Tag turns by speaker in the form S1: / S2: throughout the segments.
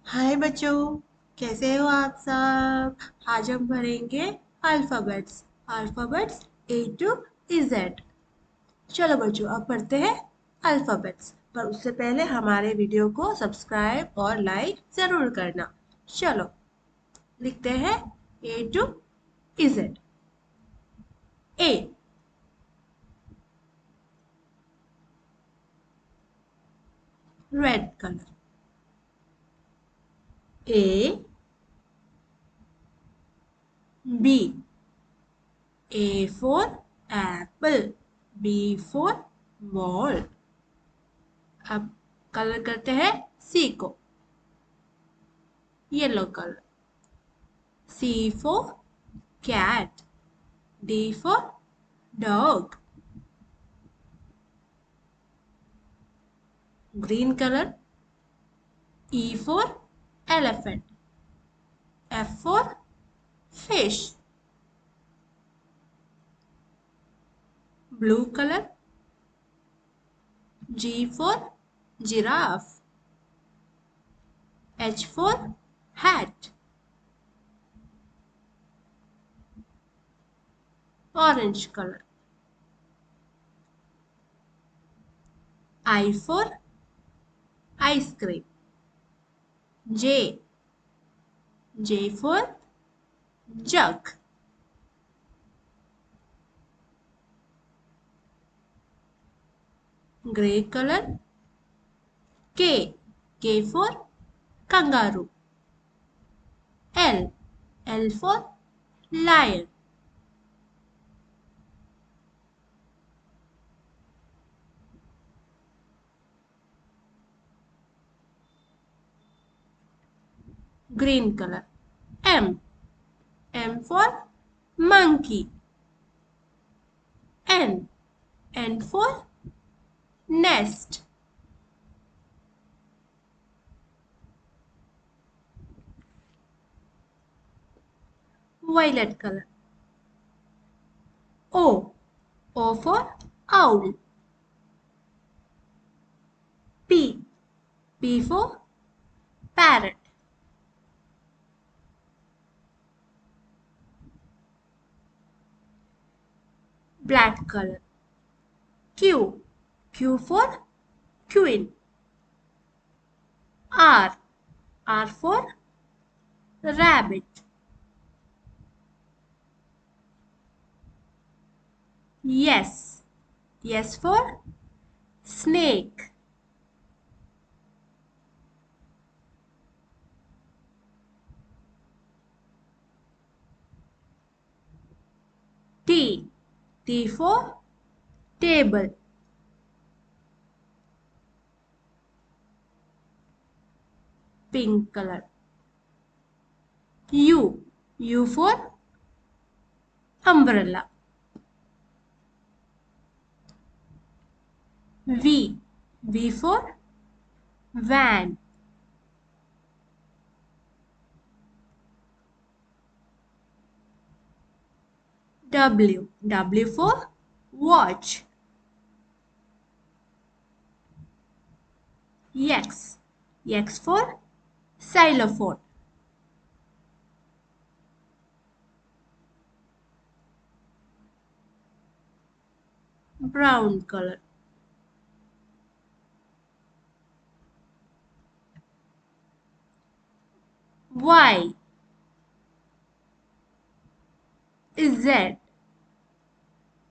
S1: हाय बच्चों, कैसे हो आप सब। आज हम पढ़ेंगे alphabets. Alphabets A to Z. चलो बच्चों, अब पढ़ते हैं अल्फ़ाबेट्स। पर उससे पहले हमारे वीडियो को सब्सक्राइब और लाइक ज़रूर करना। चलो लिखते हैं A to Z. A, red colour. A, B, A for apple, B for ball। अब कलर करते हैं सी को। Yellow colour. C for cat, D for dog। Green colour. E for elephant, F for fish। Blue colour. G for giraffe, H for hat। Orange colour. I for ice cream, J, J for jug। Grey colour. K, K for kangaroo, L, L for lion। Green colour. M, M for monkey, N, N for nest। Violet color। O, O for owl, P, P for parrot। Black color। Q, Q for queen, R, R for rabbit। S, S for snake। T, T for table। Pink color। U, U for umbrella। V, V for van। W, W for watch। X, X for xylophone। Brown color। Y, Z,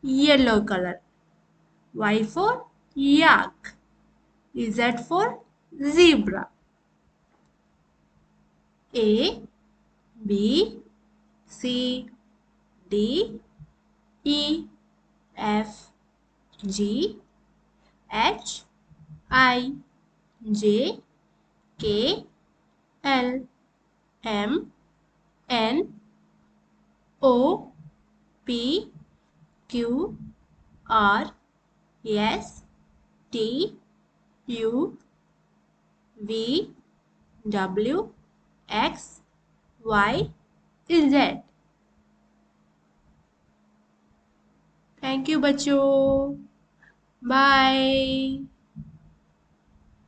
S1: yellow color। Y for yak, Z for zebra। A, B, C, D, E, F, G, H, I, J, K, L, M, N, O, P, Q, R, S, T, U, V, W, X, Y, Z। Thank you बच्चों, bye.